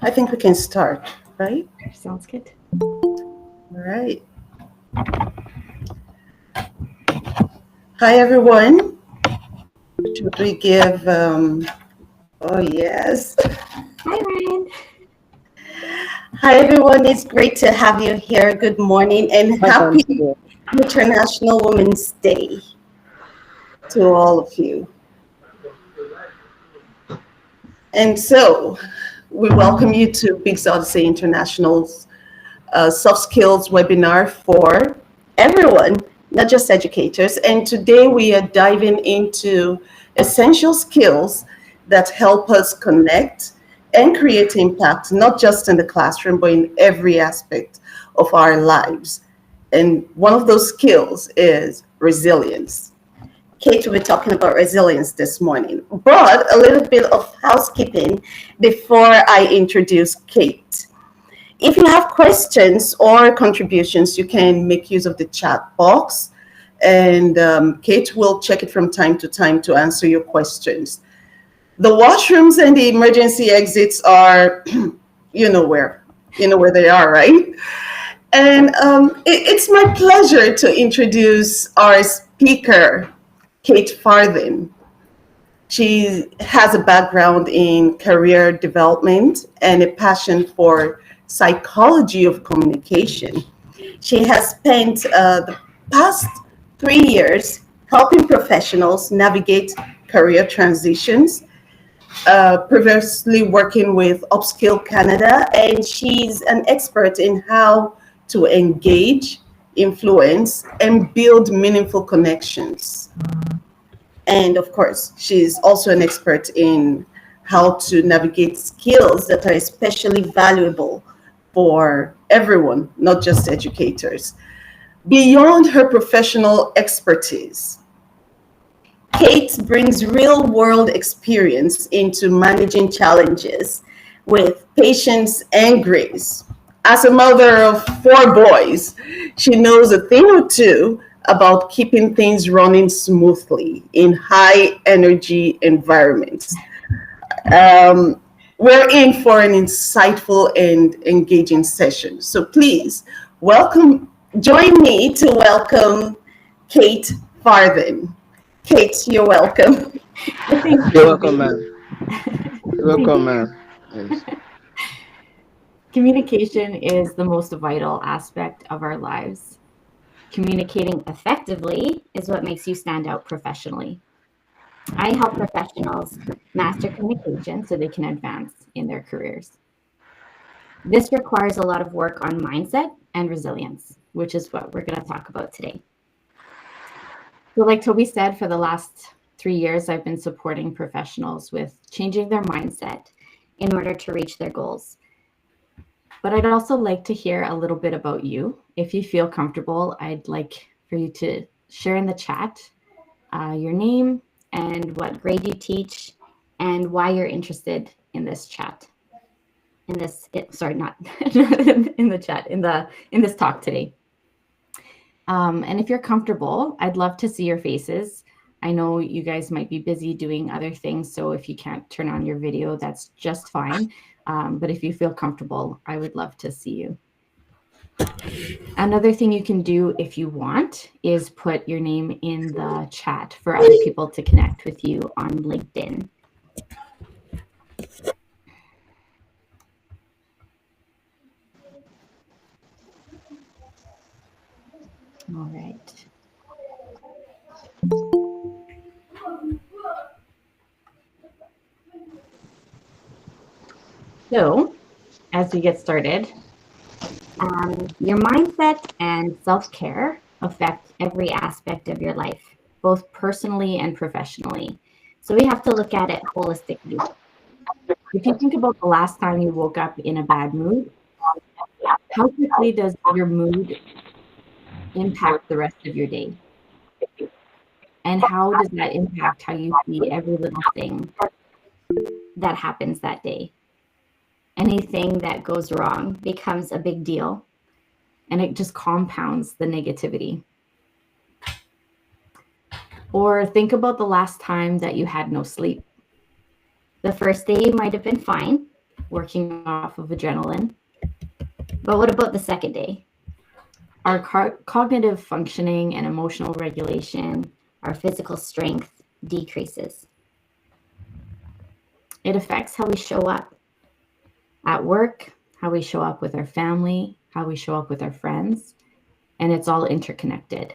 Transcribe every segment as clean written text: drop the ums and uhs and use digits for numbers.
I think we can start, right? Sounds good. All right. Hi, everyone. Should we give, oh, yes. Hi, Ryan. Hi, everyone. It's great to have you here. Good morning and Hi, happy Francia. International Women's Day to all of you. And so, we welcome you to Big Odyssey International's soft skills webinar for everyone, not just educators. And today we are diving into essential skills that help us connect and create impact, not just in the classroom, but in every aspect of our lives. And one of those skills is resilience. Kate will be talking about resilience this morning, but a little bit of housekeeping before I introduce Kate. If you have questions or contributions, you can make use of the chat box, and Kate will check it from time to time to answer your questions. The washrooms and the emergency exits are, you know where they are, right? And it's my pleasure to introduce our speaker, Kate Farthing. She has a background in career development and a passion for psychology of communication. She has spent the past 3 years helping professionals navigate career transitions, previously working with Upskill Canada, and she's an expert in how to engage, influence, and build meaningful connections. And of course, she's also an expert in how to navigate skills that are especially valuable for everyone, not just educators. Beyond her professional expertise, Kate brings real world experience into managing challenges with patience and grace. As a mother of 4 boys, she knows a thing or two about keeping things running smoothly in high energy environments. Um, we're in for an insightful and engaging session. So please join me to welcome Kate Farthing. Kate, you're welcome. Thank you, You're welcome, Toby. man. You're Thank welcome, you. man. Yes. Communication is the most vital aspect of our lives. Communicating effectively is what makes you stand out professionally. I help professionals master communication so they can advance in their careers. This requires a lot of work on mindset and resilience, which is what we're going to talk about today. So, like Toby said, for the last 3 years, I've been supporting professionals with changing their mindset in order to reach their goals. But I'd also like to hear a little bit about you. If you feel comfortable, I'd like for you to share in the chat your name and what grade you teach and why you're interested in this chat. Sorry, not in the chat, in this talk today. And if you're comfortable, I'd love to see your faces. I know you guys might be busy doing other things, so if you can't turn on your video, that's just fine. But if you feel comfortable, I would love to see you. Another thing you can do if you want is put your name in the chat for other people to connect with you on LinkedIn. All right. So, as we get started, your mindset and self-care affect every aspect of your life, both personally and professionally. So we have to look at it holistically. If you think about the last time you woke up in a bad mood, how quickly does your mood impact the rest of your day? And how does that impact how you see every little thing that happens that day? Anything that goes wrong becomes a big deal, and it just compounds the negativity. Or think about the last time that you had no sleep. The first day might have been fine, working off of adrenaline. But what about the second day? Our cognitive functioning and emotional regulation, our physical strength decreases. It affects how we show up at work, how we show up with our family, how we show up with our friends, and it's all interconnected.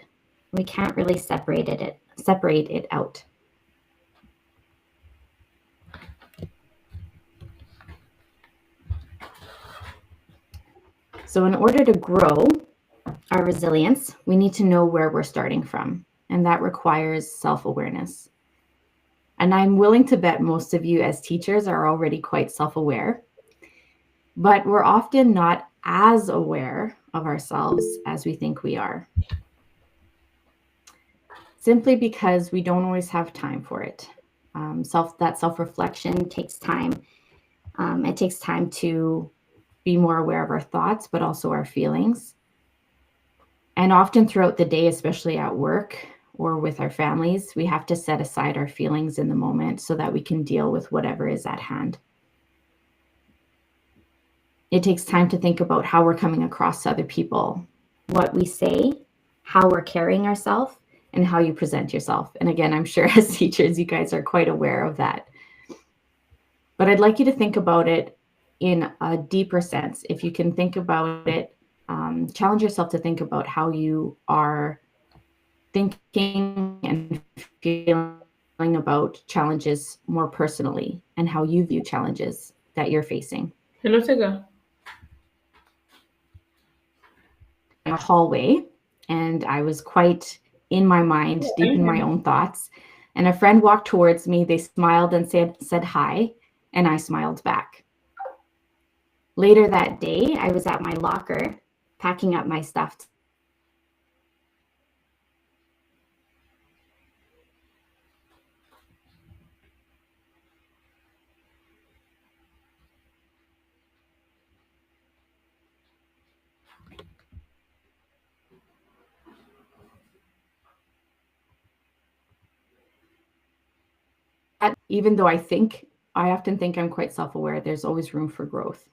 We can't really separate it out. So in order to grow our resilience, we need to know where we're starting from, and that requires self-awareness. And I'm willing to bet most of you as teachers are already quite self-aware, but we're often not as aware of ourselves as we think we are, simply because we don't always have time for it. That self-reflection takes time. It takes time to be more aware of our thoughts, but also our feelings. And often throughout the day, especially at work or with our families, we have to set aside our feelings in the moment so that we can deal with whatever is at hand. It takes time to think about how we're coming across to other people, what we say, how we're carrying ourselves, and how you present yourself. And again, I'm sure as teachers, you guys are quite aware of that. But I'd like you to think about it in a deeper sense. If you can think about it, challenge yourself to think about how you are thinking and feeling about challenges more personally and how you view challenges that you're facing. Hello, Tega. In a hallway, and I was quite in my mind, deep in my own thoughts. And a friend walked towards me. They smiled and said hi, and I smiled back. Later that day, I was at my locker packing up my stuff. Even though I often think I'm quite self-aware, there's always room for growth.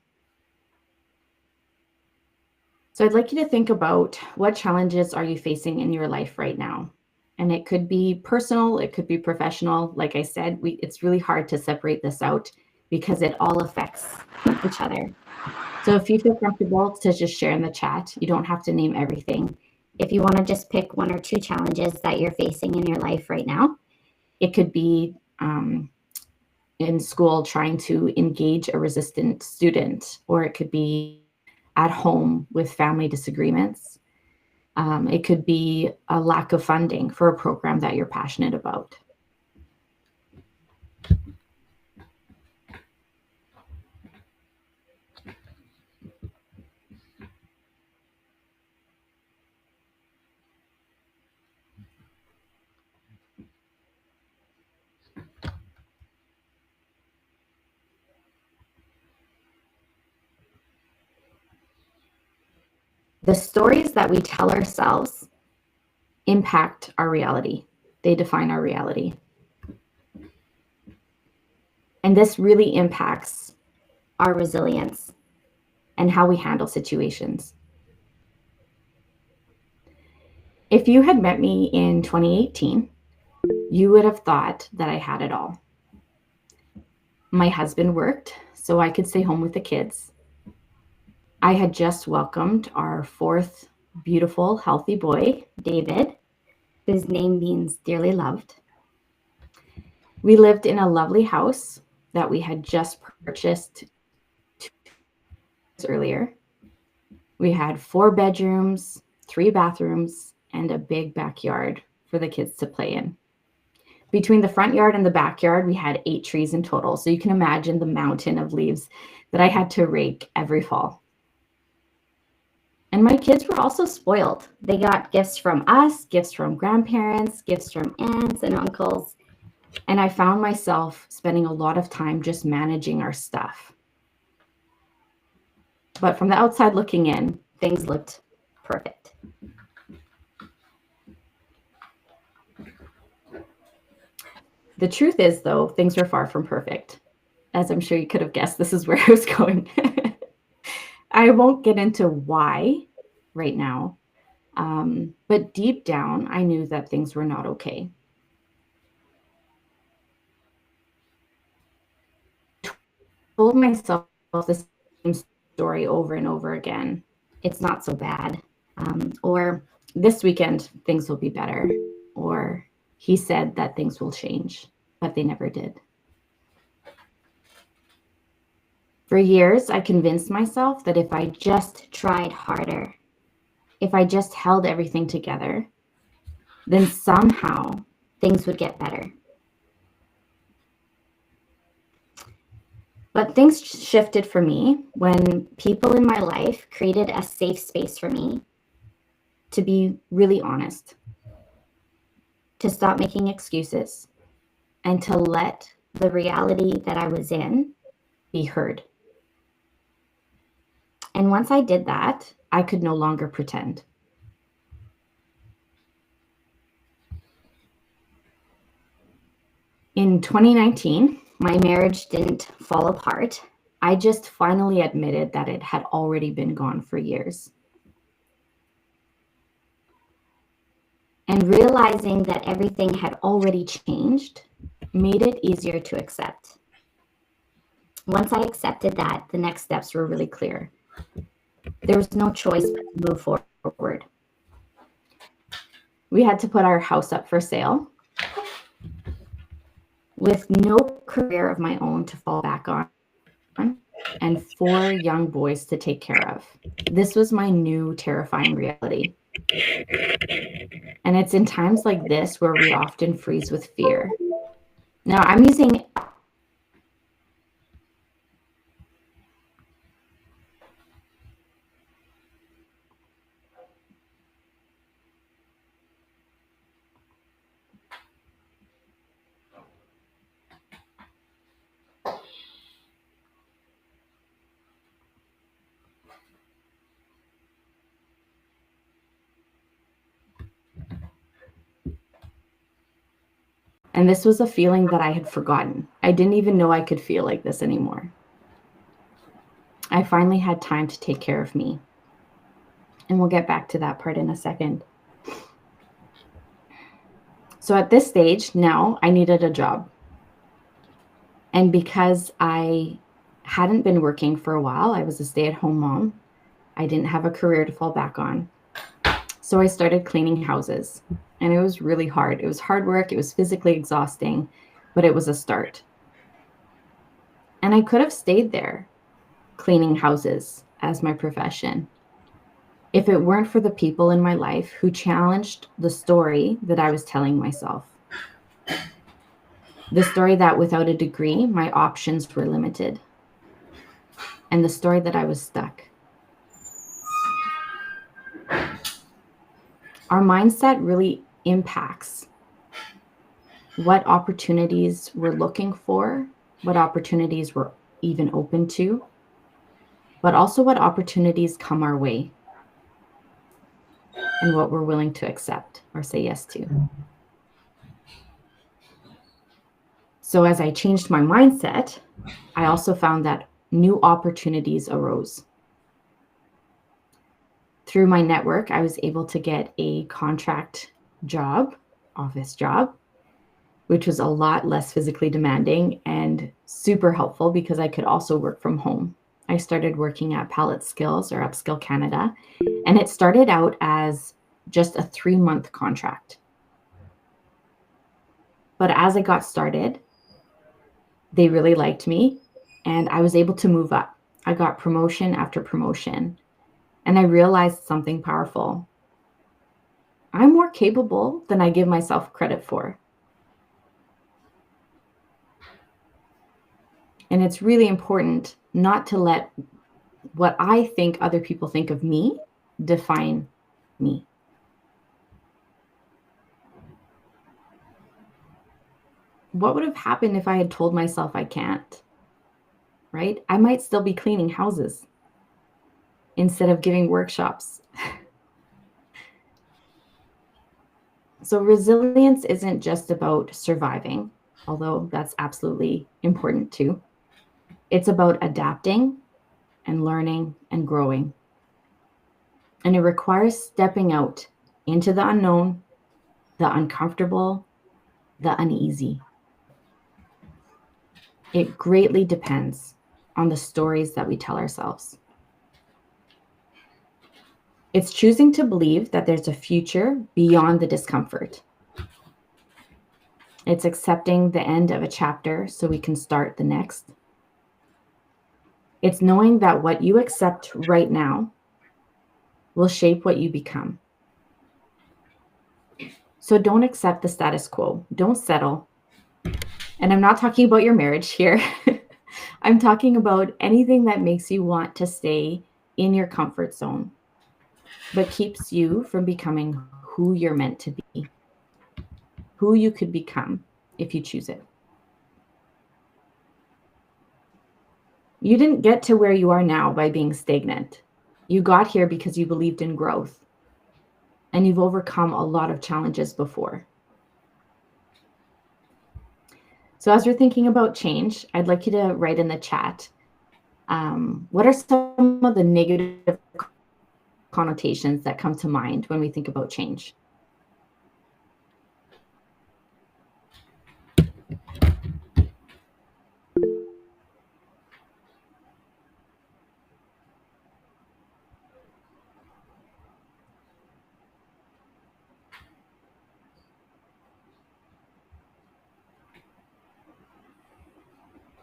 So I'd like you to think about what challenges are you facing in your life right now? And it could be personal, it could be professional. Like I said, it's really hard to separate this out because it all affects each other. So if you feel comfortable to just share in the chat, you don't have to name everything. If you want to just pick one or two challenges that you're facing in your life right now, it could be in school trying to engage a resistant student, or it could be at home with family disagreements. It could be a lack of funding for a program that you're passionate about. The stories that we tell ourselves impact our reality. They define our reality. And this really impacts our resilience and how we handle situations. If you had met me in 2018, you would have thought that I had it all. My husband worked, so I could stay home with the kids. I had just welcomed our fourth beautiful, healthy boy, David, whose name means dearly loved. We lived in a lovely house that we had just purchased 2 years earlier. We had 4 bedrooms, 3 bathrooms, and a big backyard for the kids to play in. Between the front yard and the backyard, we had 8 trees in total. So you can imagine the mountain of leaves that I had to rake every fall. And my kids were also spoiled. They got gifts from us, gifts from grandparents, gifts from aunts and uncles. And I found myself spending a lot of time just managing our stuff. But from the outside looking in, things looked perfect. The truth is, though, things were far from perfect. as I'm sure you could have guessed, this is where I was going. I won't get into why right now, but deep down, I knew that things were not okay. I told myself the same story over and over again. It's not so bad. Or this weekend, things will be better. Or he said that things will change, but they never did. For years, I convinced myself that if I just tried harder, if I just held everything together, then somehow things would get better. But things shifted for me when people in my life created a safe space for me to be really honest, to stop making excuses, and to let the reality that I was in be heard. And once I did that, I could no longer pretend. In 2019, my marriage didn't fall apart. I just finally admitted that it had already been gone for years. And realizing that everything had already changed made it easier to accept. Once I accepted that, the next steps were really clear. There was no choice but to move forward. We had to put our house up for sale with no career of my own to fall back on and 4 young boys to take care of. This was my new terrifying reality. And it's in times like this where we often freeze with fear. Now, I'm using and this was a feeling that I had forgotten. I didn't even know I could feel like this anymore. I finally had time to take care of me. And we'll get back to that part in a second. So at this stage, now I needed a job. And because I hadn't been working for a while, I was a stay-at-home mom. I didn't have a career to fall back on. So I started cleaning houses. And it was really hard. It was hard work. It was physically exhausting, but it was a start. And I could have stayed there cleaning houses as my profession if it weren't for the people in my life who challenged the story that I was telling myself. The story that without a degree, my options were limited. And the story that I was stuck. Our mindset really impacts what opportunities we're looking for, what opportunities we're even open to, but also what opportunities come our way and what we're willing to accept or say yes to. So as I changed my mindset, I also found that new opportunities arose. Through my network, I was able to get a contract job, office job, which was a lot less physically demanding and super helpful because I could also work from home. I started working at Palette Skills or Upskill Canada, and it started out as just a 3-month contract. But as I got started, they really liked me and I was able to move up. I got promotion after promotion. And I realized something powerful. I'm more capable than I give myself credit for. And it's really important not to let what I think other people think of me define me. What would have happened if I had told myself I can't? Right? I might still be cleaning houses instead of giving workshops. So resilience isn't just about surviving, although that's absolutely important too. It's about adapting and learning and growing. And it requires stepping out into the unknown, the uncomfortable, the uneasy. It greatly depends on the stories that we tell ourselves. It's choosing to believe that there's a future beyond the discomfort. It's accepting the end of a chapter so we can start the next. It's knowing that what you accept right now will shape what you become. So don't accept the status quo. Don't settle. And I'm not talking about your marriage here. I'm talking about anything that makes you want to stay in your comfort zone, but keeps you from becoming who you're meant to be, who you could become if you choose it. You didn't get to where you are now by being stagnant. You got here because you believed in growth, and you've overcome a lot of challenges before. So as we're thinking about change, I'd like you to write in the chat, what are some of the negative connotations that come to mind when we think about change?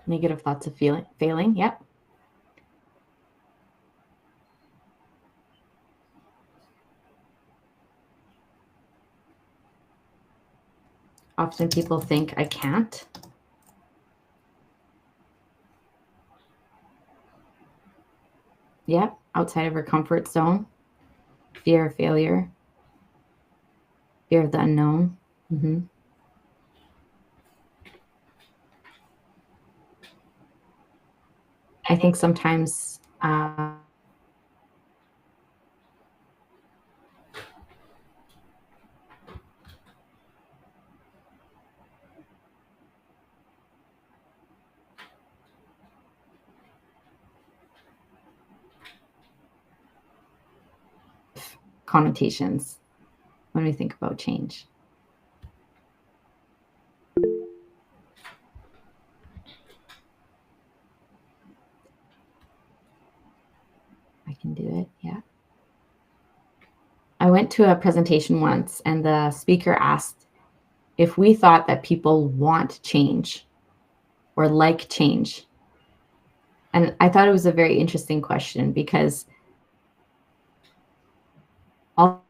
Negative thoughts of failing, yep. Often people think I can't. Yep, outside of our comfort zone. Fear of failure. Fear of the unknown. Mm-hmm. I think sometimes connotations when we think about change. I can do it, yeah. I went to a presentation once and the speaker asked if we thought that people want change or like change. And I thought it was a very interesting question because all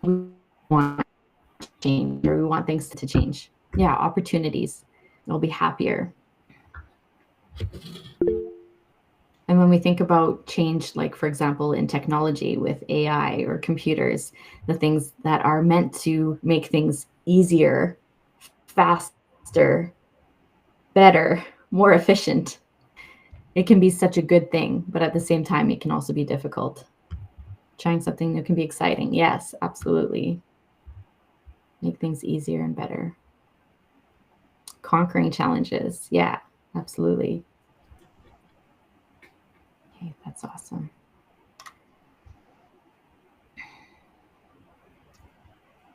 we want change, or we want things to change. Yeah, opportunities. We'll be happier. And when we think about change, like for example, in technology with AI or computers, the things that are meant to make things easier, faster, better, more efficient, it can be such a good thing, but at the same time, it can also be difficult. Trying something new can be exciting. Yes, absolutely. Make things easier and better. Conquering challenges. Yeah, absolutely. Okay, that's awesome.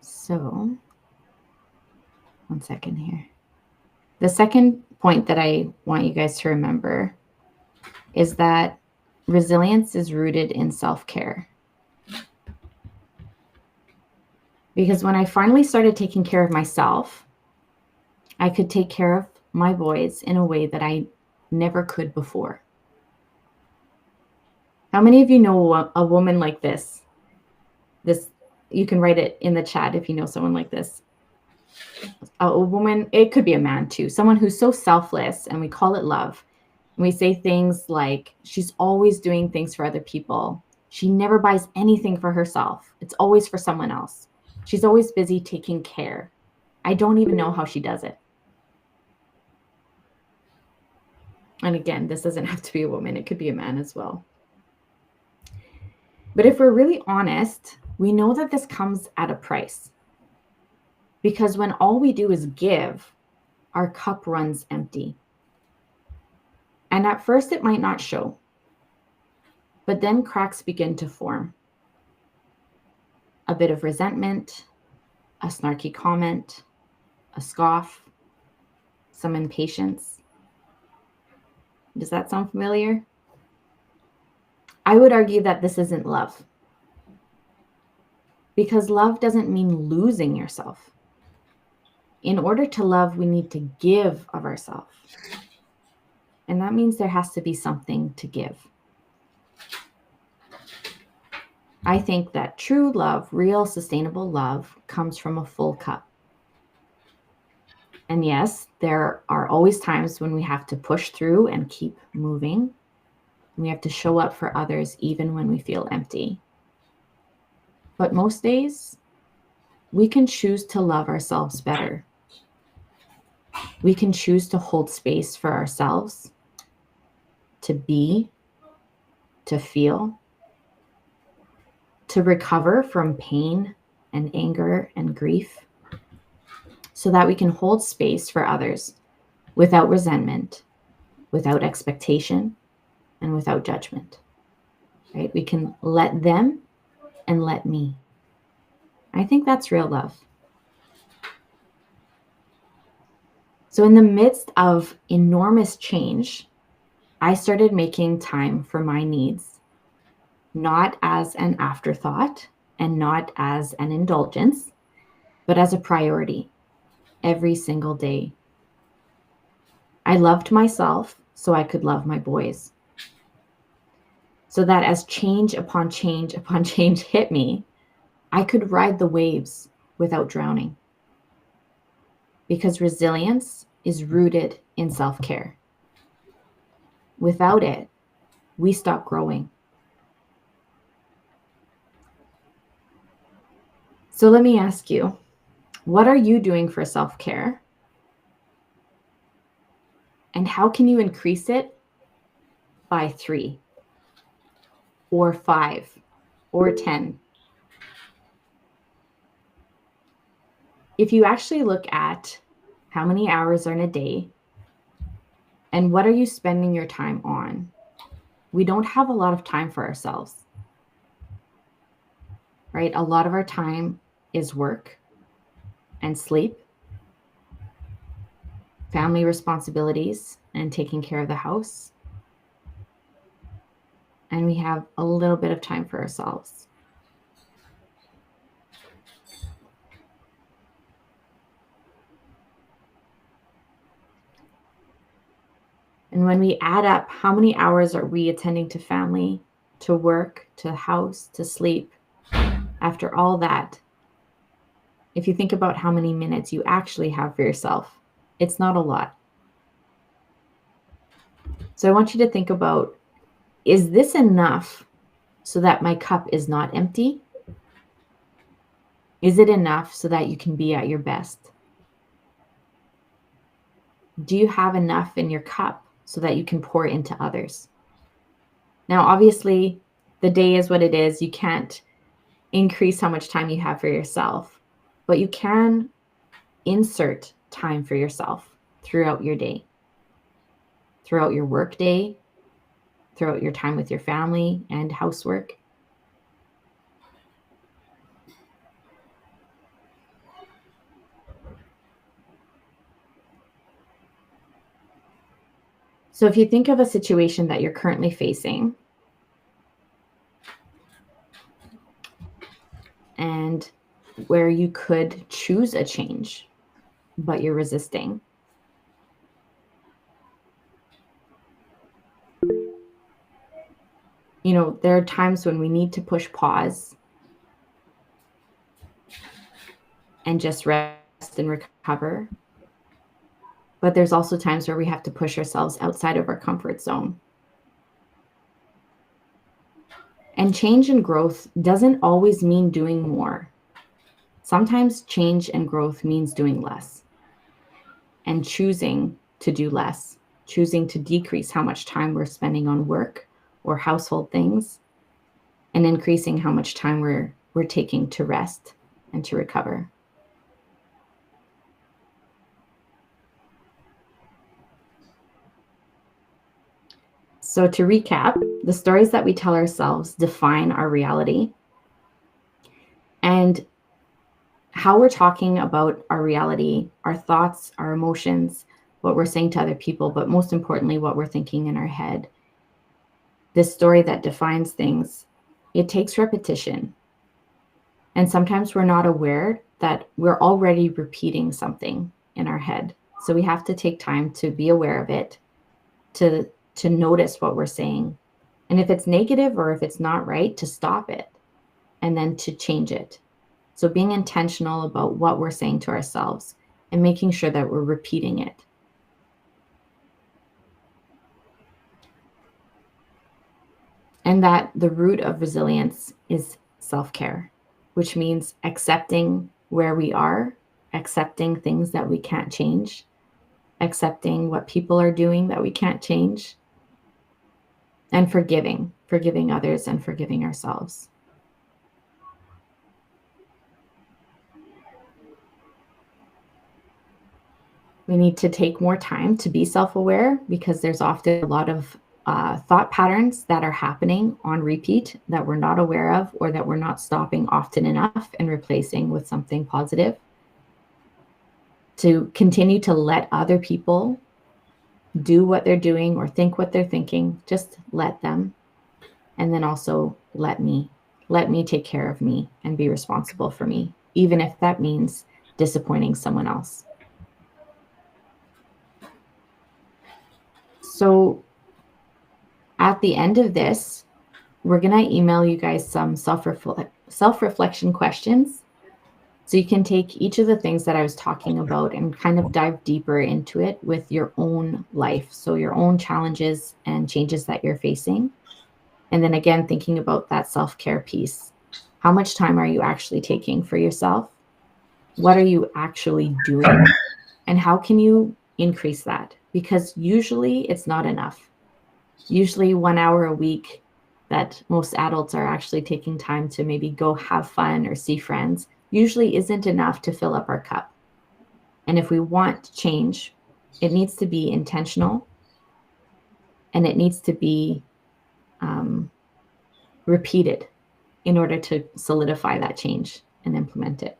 So, one second here. The second point that I want you guys to remember is that resilience is rooted in self-care. Because when I finally started taking care of myself, I could take care of my boys in a way that I never could before. How many of you know a woman like this? You can write it in the chat if you know someone like this. A woman, it could be a man too, someone who's so selfless, and we call it love. And we say things like, she's always doing things for other people. She never buys anything for herself. It's always for someone else. She's always busy taking care. I don't even know how she does it. And again, this doesn't have to be a woman. It could be a man as well. But if we're really honest, we know that this comes at a price. Because when all we do is give, our cup runs empty. And at first it might not show, but then cracks begin to form. A bit of resentment, a snarky comment, a scoff, some impatience. Does that sound familiar? I would argue that this isn't love. Because love doesn't mean losing yourself. In order to love, we need to give of ourselves. And that means there has to be something to give. I think that true love, real sustainable love, comes from a full cup. And yes, there are always times when we have to push through and keep moving. We have to show up for others even when we feel empty. But most days, we can choose to love ourselves better. We can choose to hold space for ourselves, to be, to feel, to recover from pain and anger and grief, so that we can hold space for others without resentment, without expectation, and without judgment. Right? We can let them and let me. I think that's real love. So in the midst of enormous change, I started making time for my needs, not as an afterthought and not as an indulgence, but as a priority every single day. I loved myself so I could love my boys. So that as change upon change upon change hit me, I could ride the waves without drowning. Because resilience is rooted in self-care. Without it, we stop growing. So let me ask you, what are you doing for self-care? And how can you increase it by 3 or 5 or 10? If you actually look at how many hours are in a day and what are you spending your time on, we don't have a lot of time for ourselves, right? A lot of our time is work and sleep, family responsibilities, and taking care of the house. And we have a little bit of time for ourselves. And when we add up how many hours are we attending to family, to work, to house, to sleep, after all that, if you think about how many minutes you actually have for yourself, it's not a lot. So I want you to think about, is this enough so that my cup is not empty? Is it enough so that you can be at your best? Do you have enough in your cup so that you can pour into others? Now, obviously, the day is what it is. You can't increase how much time you have for yourself, but you can insert time for yourself throughout your day, throughout your work day, throughout your time with your family and housework. So if you think of a situation that you're currently facing and where you could choose a change, but you're resisting. You know, there are times when we need to push pause and just rest and recover. But there's also times where we have to push ourselves outside of our comfort zone. And change and growth doesn't always mean doing more. Sometimes change and growth means doing less and choosing to do less, choosing to decrease how much time we're spending on work or household things, and increasing how much time we're taking to rest and to recover. So to recap, the stories that we tell ourselves define our reality. And how we're talking about our reality, our thoughts, our emotions, what we're saying to other people, but most importantly, what we're thinking in our head. This story that defines things, it takes repetition. And sometimes we're not aware that we're already repeating something in our head. So we have to take time to be aware of it, to notice what we're saying. And if it's negative or if it's not right, to stop it and then to change it. So being intentional about what we're saying to ourselves and making sure that we're repeating it. And that the root of resilience is self-care, which means accepting where we are, accepting things that we can't change, accepting what people are doing that we can't change, and forgiving others and forgiving ourselves. We need to take more time to be self-aware because there's often a lot of thought patterns that are happening on repeat that we're not aware of or that we're not stopping often enough and replacing with something positive. To continue to let other people do what they're doing or think what they're thinking, just let them. And then also let me take care of me and be responsible for me, even if that means disappointing someone else. So at the end of this, we're going to email you guys some self-reflection questions. So you can take each of the things that I was talking about and kind of dive deeper into it with your own life. So your own challenges and changes that you're facing. And then again, thinking about that self-care piece. How much time are you actually taking for yourself? What are you actually doing? And how can you increase that? Because usually it's not enough. Usually 1 hour a week that most adults are actually taking time to maybe go have fun or see friends usually isn't enough to fill up our cup. And if we want change, it needs to be intentional and it needs to be repeated in order to solidify that change and implement it.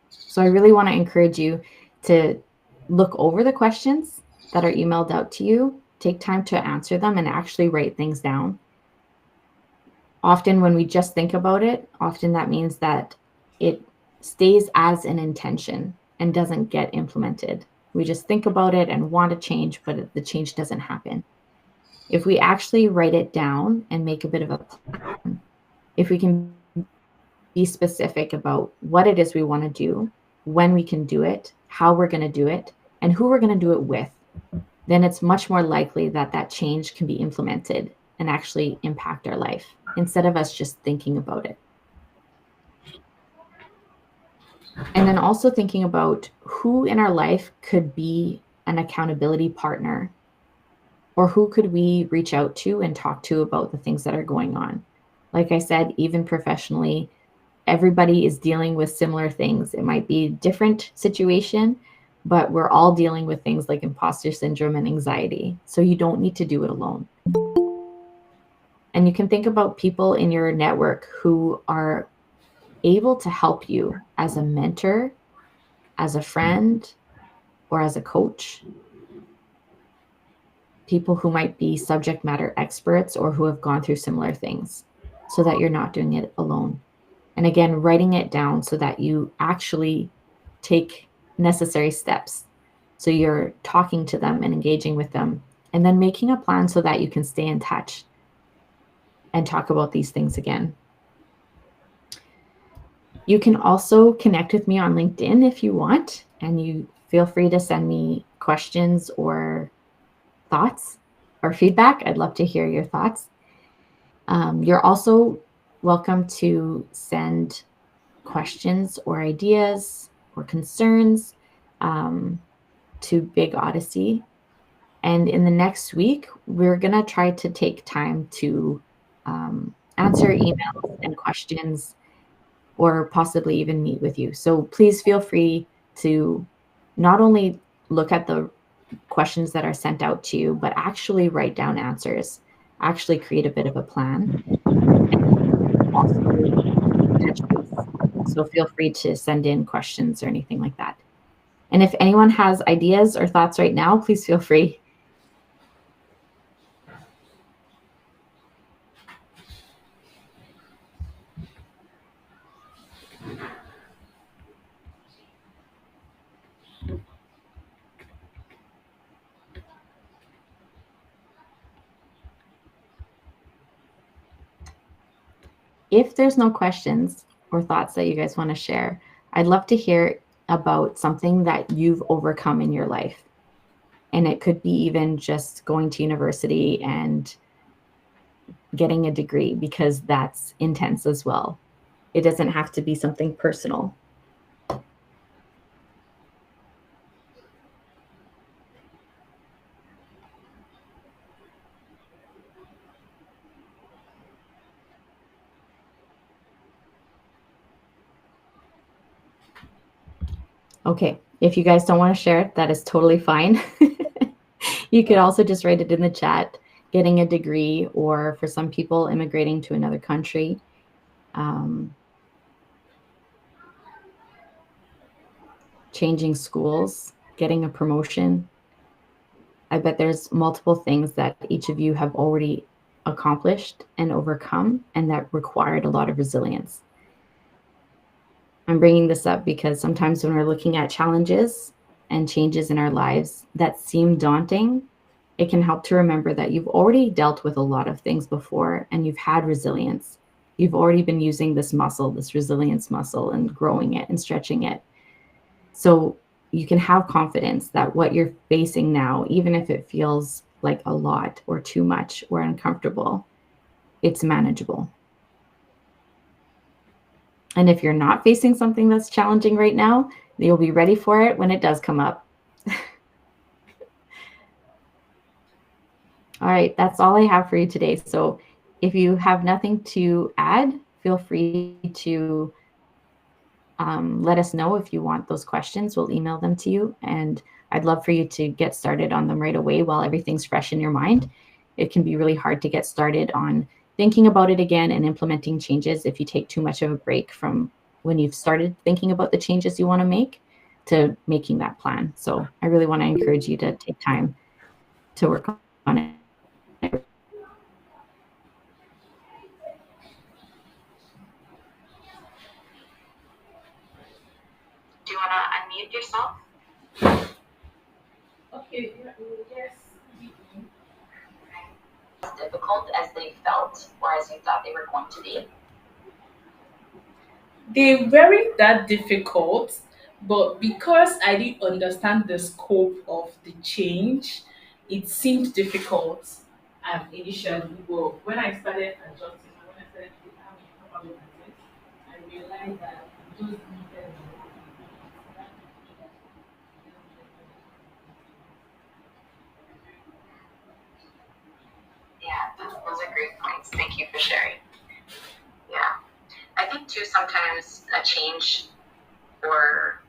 So I really want to encourage you to look over the questions that are emailed out to you, take time to answer them and actually write things down. Often when we just think about it, often that means that it stays as an intention and doesn't get implemented. We just think about it and want to change, but the change doesn't happen. If we actually write it down and make a bit of a plan, if we can be specific about what it is we want to do, when we can do it, how we're going to do it, and who we're going to do it with, then it's much more likely that that change can be implemented and actually impact our life instead of us just thinking about it. And then also thinking about who in our life could be an accountability partner, or who could we reach out to and talk to about the things that are going on. Like I said, even professionally, everybody is dealing with similar things. It might be a different situation, but we're all dealing with things like imposter syndrome and anxiety. So you don't need to do it alone. And you can think about people in your network who are able to help you as a mentor, as a friend, or as a coach. People who might be subject matter experts or who have gone through similar things so that you're not doing it alone. And again, writing it down so that you actually take necessary steps. So you're talking to them and engaging with them, and then making a plan so that you can stay in touch and talk about these things again. You can also connect with me on LinkedIn if you want, and you feel free to send me questions or thoughts or feedback. I'd love to hear your thoughts. You're also welcome to send questions or ideas or concerns to Big Odyssey. And in the next week, we're going to try to take time to answer emails and questions, or possibly even meet with you. So please feel free to not only look at the questions that are sent out to you, but actually write down answers, actually create a bit of a plan, and also touch base. So feel free to send in questions or anything like that. And if anyone has ideas or thoughts right now, please feel free. If there's no questions or thoughts that you guys want to share, I'd love to hear about something that you've overcome in your life. And it could be even just going to university and getting a degree, because that's intense as well. It doesn't have to be something personal. Okay, if you guys don't want to share it, that is totally fine. You could also just write it in the chat, getting a degree, or for some people, immigrating to another country. Changing schools, getting a promotion. I bet there's multiple things that each of you have already accomplished and overcome, and that required a lot of resilience. I'm bringing this up because sometimes when we're looking at challenges and changes in our lives that seem daunting, it can help to remember that you've already dealt with a lot of things before and you've had resilience. You've already been using this muscle, this resilience muscle, and growing it and stretching it. So you can have confidence that what you're facing now, even if it feels like a lot or too much or uncomfortable, it's manageable. And if you're not facing something that's challenging right now, you'll be ready for it when it does come up. All right, that's all I have for you today. So if you have nothing to add, feel free to let us know if you want those questions. We'll email them to you. And I'd love for you to get started on them right away while everything's fresh in your mind. It can be really hard to get started on thinking about it again and implementing changes if you take too much of a break from when you've started thinking about the changes you want to make to making that plan. So I really want to encourage you to take time to work on it. Do you want to unmute yourself? Okay, yes. As difficult as they felt or as you thought they were going to be? They weren't that difficult, but because I didn't understand the scope of the change, it seemed difficult initially. But when I started adjusting, and when I started having a proper look at it, I realized that it just needed Yeah, those are great points. Thank you for sharing. Yeah. I think too, sometimes a change or